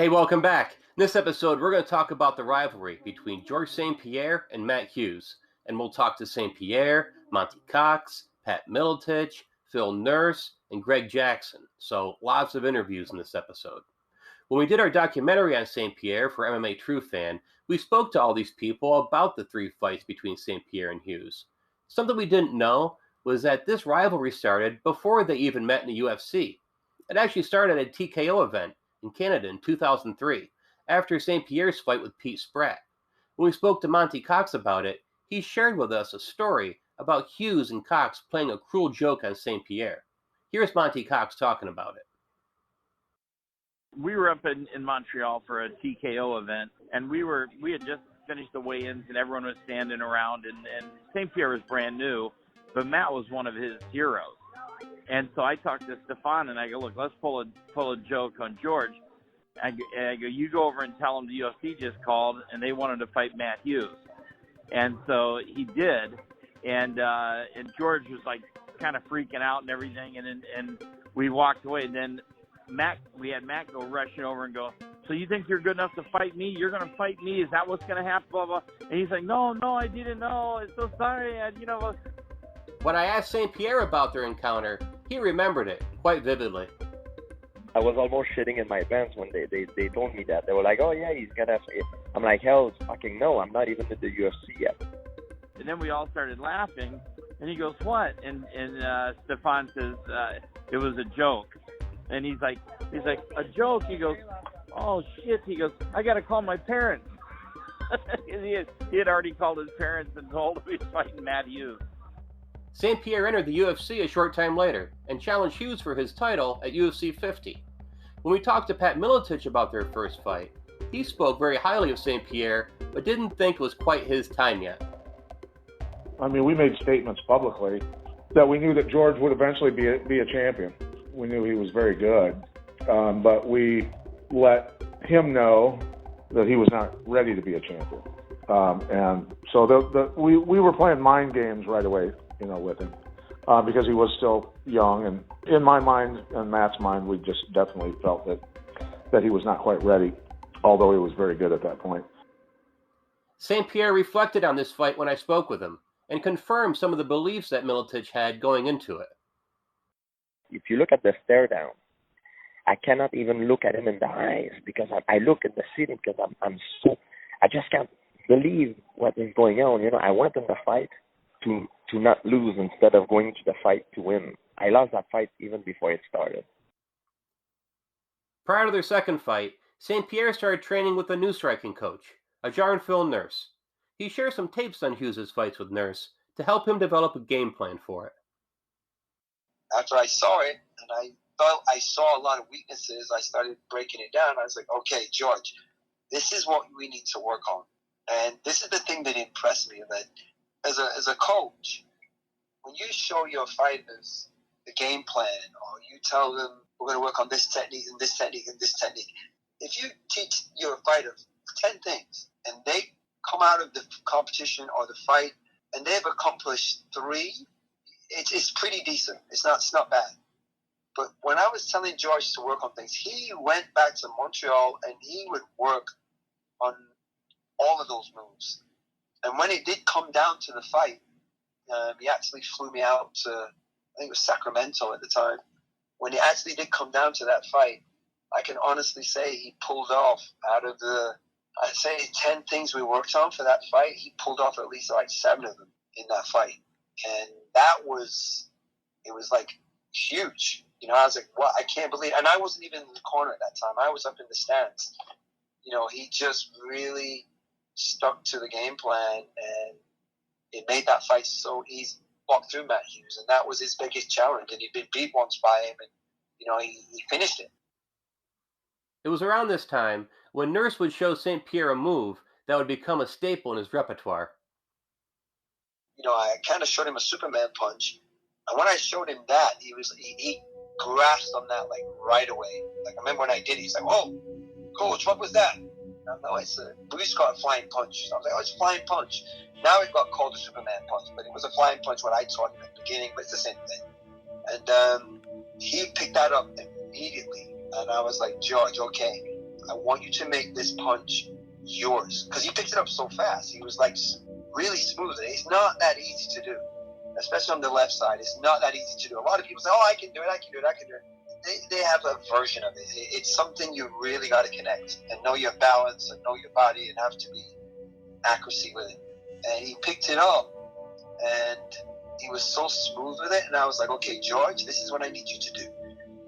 Hey, welcome back. In this episode, we're going to talk about the rivalry between Georges St-Pierre and Matt Hughes. And we'll talk to St-Pierre, Monte Cox, Pat Miletich, Phil Nurse, and Greg Jackson. So lots of interviews in this episode. When we did our documentary on St-Pierre for MMA True Fan, we spoke to all these people about the three fights between St-Pierre and Hughes. Something we didn't know was that this rivalry started before they even met in the UFC. It actually started at a TKO event in Canada in 2003, after St-Pierre's fight with Pete Spratt. When we spoke to Monte Cox about it, he shared with us a story about Hughes and Cox playing a cruel joke on St-Pierre. Here's Monte Cox talking about it. We were up in Montreal for a TKO event, and we had just finished the weigh-ins, and everyone was standing around, and St-Pierre was brand new, but Matt was one of his heroes. And so I talked to Stefan, and I go, look, let's pull a joke on George. I go, you go over and tell him the UFC just called, and they wanted to fight Matt Hughes. And so he did, and George was like kind of freaking out and everything, and we walked away. And then we had Matt go rushing over and go, so you think you're good enough to fight me? You're going to fight me? Is that what's going to happen? Blah, blah. And he's like, no, I didn't know. I'm so sorry. When I asked St-Pierre about their encounter, he remembered it quite vividly. I was almost shitting in my pants when they told me that. They were like, oh yeah, he's gonna fight. I'm like, hell fucking no, I'm not even in the UFC yet. And then we all started laughing, and he goes, what? And Stefan says, it was a joke. And he's like, a joke? He goes, oh shit. He goes, I gotta call my parents. he had already called his parents and told him he's fighting Matt Hughes. St-Pierre entered the UFC a short time later and challenged Hughes for his title at UFC 50. When we talked to Pat Miletich about their first fight, he spoke very highly of St-Pierre, but didn't think it was quite his time yet. I mean, we made statements publicly that we knew that George would eventually be a champion. We knew he was very good, but we let him know that he was not ready to be a champion. And so we were playing mind games right away, with him, because he was still young. And in my mind and Matt's mind, we just definitely felt that he was not quite ready, although he was very good at that point. St-Pierre reflected on this fight when I spoke with him and confirmed some of the beliefs that Miletich had going into it. If you look at the stare down, I cannot even look at him in the eyes because I look at the ceiling because I just can't believe what is going on. I went in the fight to not lose instead of going to the fight to win. I lost that fight even before it started. Prior to their second fight, St-Pierre started training with a new striking coach, Phil Nurse. He shared some tapes on Hughes' fights with Nurse to help him develop a game plan for it. After I saw it, and I felt I saw a lot of weaknesses, I started breaking it down. I was like, okay, George, this is what we need to work on. And this is the thing that impressed me, that as a coach, when you show your fighters the game plan, or you tell them we're going to work on this technique and this technique and this technique, if you teach your fighter 10 things and they come out of the competition or the fight and they've accomplished 3, it's pretty decent. It's not bad. But when I was telling George to work on things, he went back to Montreal and he would work on all of those moves. And when it did come down to the fight, he actually flew me out to, I think it was Sacramento at the time. When it actually did come down to that fight, I can honestly say he pulled off out of I'd say 10 things we worked on for that fight, he pulled off at least like 7 of them in that fight. And it was like huge. I was like, what? I can't believe it. And I wasn't even in the corner at that time. I was up in the stands. He just really stuck to the game plan, and it made that fight so easy. Walked through Matt Hughes, and that was his biggest challenge. And he'd been beat once by him, and he finished it. It was around this time when Nurse would show St-Pierre a move that would become a staple in his repertoire. I kind of showed him a Superman punch, and when I showed him that, he grasped on that like right away. Like I remember when I did it, he's like, "Oh, coach, what was that?" I said, we used to call it flying punch. I was like, oh, it's flying punch. Now it got called a Superman punch, but it was a flying punch when I taught him at the beginning, but it's the same thing. And he picked that up immediately. And I was like, George, okay, I want you to make this punch yours. Because he picked it up so fast. He was like really smooth. It's not that easy to do, especially on the left side. It's not that easy to do. A lot of people say, oh, I can do it, I can do it, I can do it. They have a version of it. It's something you really got to connect and know your balance and know your body and have to be accuracy with it. And he picked it up and he was so smooth with it. And I was like, okay, George, this is what I need you to do.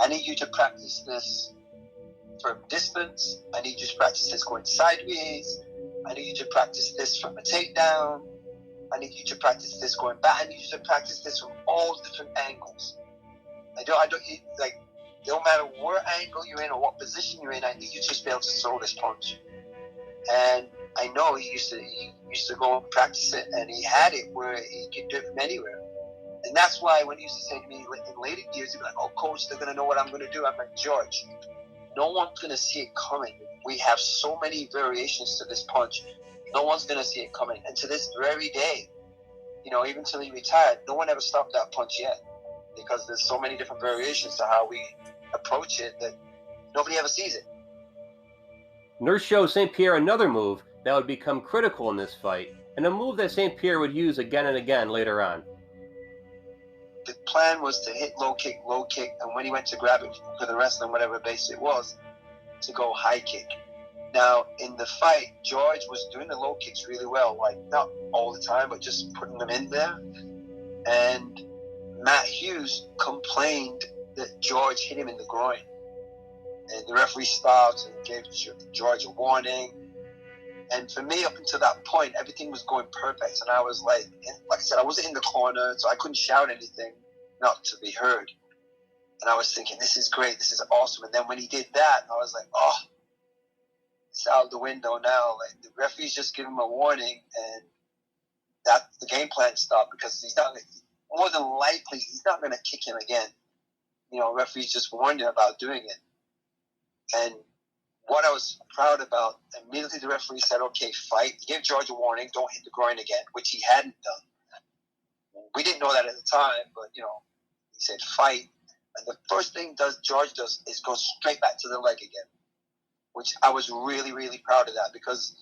I need you to practice this from distance. I need you to practice this going sideways. I need you to practice this from a takedown. I need you to practice this going back. I need you to practice this from all different angles. No matter what angle you're in or what position you're in, I need you to just be able to throw this punch. And I know he used to go and practice it, and he had it where he could do it from anywhere. And that's why when he used to say to me in later years, he'd be like, oh, coach, they're going to know what I'm going to do. I'm like, George, no one's going to see it coming. We have so many variations to this punch. No one's going to see it coming. And to this very day, even until he retired, no one ever stopped that punch yet, because there's so many different variations to how we approach it that nobody ever sees it. Nurse shows St-Pierre another move that would become critical in this fight, and a move that St-Pierre would use again and again later on. The plan was to hit low kick, and when he went to grab it for the wrestling, whatever base it was, to go high kick. Now, in the fight, George was doing the low kicks really well, like not all the time, but just putting them in there. And Matt Hughes complained that George hit him in the groin. And the referee stopped and gave George a warning. And for me, up until that point, everything was going perfect. And I was like I said, I wasn't in the corner, so I couldn't shout anything, not to be heard. And I was thinking, this is great, this is awesome. And then when he did that, I was like, oh, it's out the window now. Like, the referee's just giving him a warning, and that the game plan stopped, because more than likely, he's not going to kick him again. Referee's just warned him about doing it. And what I was proud about, immediately the referee said, okay, fight. He gave George a warning, don't hit the groin again, which he hadn't done. We didn't know that at the time, but, he said fight. And the first thing George does is go straight back to the leg again, which I was really, really proud of that, because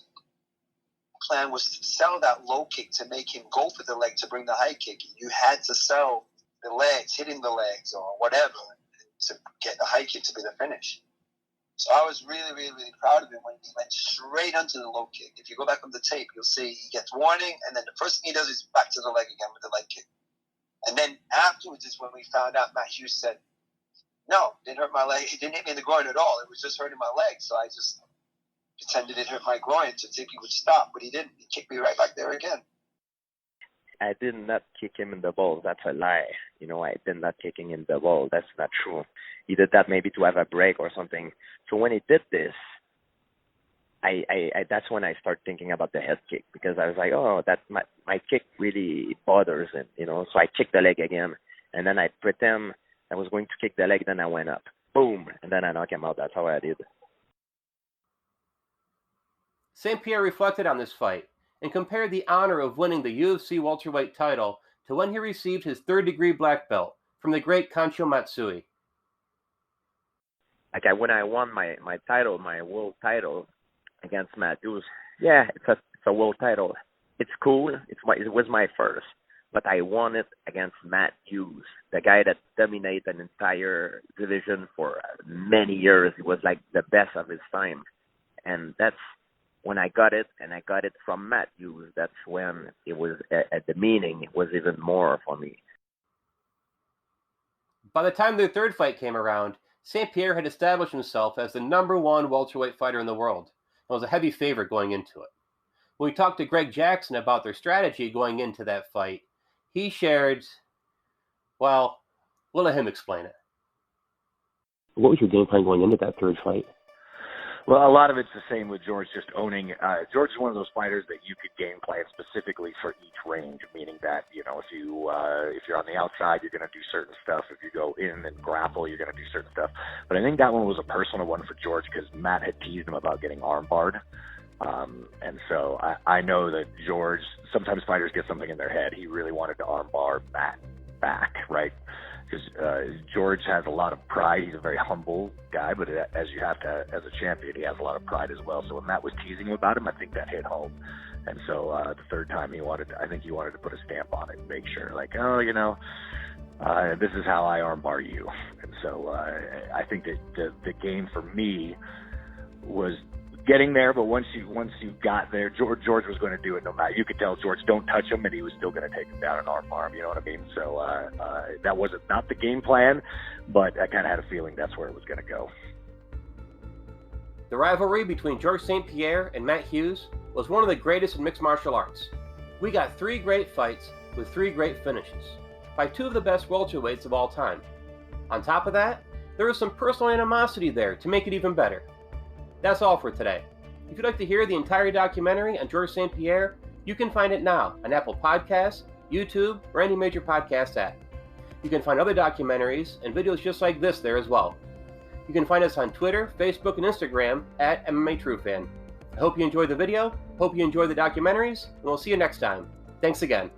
the plan was to sell that low kick to make him go for the leg to bring the high kick. You had to sell the legs, hitting the legs or whatever, to get the high kick to be the finish. So I was really, really, really proud of him when he went straight onto the low kick. If you go back on the tape, you'll see he gets warning, and then the first thing he does is back to the leg again with the leg kick. And then afterwards is when we found out Matt Hughes said, no, it didn't hurt my leg. It didn't hit me in the groin at all. It was just hurting my leg. So I just pretended it hurt my groin to think he would stop, but he didn't. He kicked me right back there again. I did not kick him in the balls. That's a lie. I did not kick him in the balls. That's not true. He did that maybe to have a break or something. So when he did this, I that's when I start thinking about the head kick, because I was like, oh, that my kick really bothers him, So I kicked the leg again, and then I pretend I was going to kick the leg, then I went up. Boom, and then I knocked him out. That's how I did. St-Pierre reflected on this fight and compared the honor of winning the UFC welterweight title to when he received his third-degree black belt from the great Kancho Matsui. When I won my title, my world title against Matt Hughes, yeah, it's a world title. It's cool. It was my first, but I won it against Matt Hughes, the guy that dominated an entire division for many years. He was like the best of his time, and that's when I got it, and I got it from Matt Hughes. That's when it was the meaning was even more for me. By the time their third fight came around, St-Pierre had established himself as the #1 welterweight fighter in the world and was a heavy favorite going into it. When we talked to Greg Jackson about their strategy going into that fight, he shared, well, we'll let him explain it. What was your game plan going into that third fight? Well, a lot of it's the same with George, just owning. George is one of those fighters that you could game plan specifically for each range, meaning that, if you're on the outside, you're going to do certain stuff. If you go in and grapple, you're going to do certain stuff. But I think that one was a personal one for George, because Matt had teased him about getting armbarred. And so I know that George, sometimes fighters get something in their head. He really wanted to armbar Matt back, right? because George has a lot of pride. He's a very humble guy, but as you have to, as a champion, he has a lot of pride as well. So when Matt was teasing him about him, I think that hit home. And so the third time I think he wanted to put a stamp on it and make sure, like, oh, this is how I armbar you. And so I think that the game for me was getting there, but once you got there, George was going to do it no matter. You could tell George, don't touch him, and he was still going to take him down and armbar him. You know what I mean? So that wasn't not the game plan, but I kind of had a feeling that's where it was going to go. The rivalry between Georges St-Pierre and Matt Hughes was one of the greatest in mixed martial arts. We got 3 great fights with 3 great finishes by 2 of the best welterweights of all time. On top of that, there was some personal animosity there to make it even better. That's all for today. If you'd like to hear the entire documentary on Georges St-Pierre, you can find it now on Apple Podcasts, YouTube, or any major podcast app. You can find other documentaries and videos just like this there as well. You can find us on Twitter, Facebook, and Instagram at MMA TrueFan. I hope you enjoyed the video, hope you enjoyed the documentaries, and we'll see you next time. Thanks again.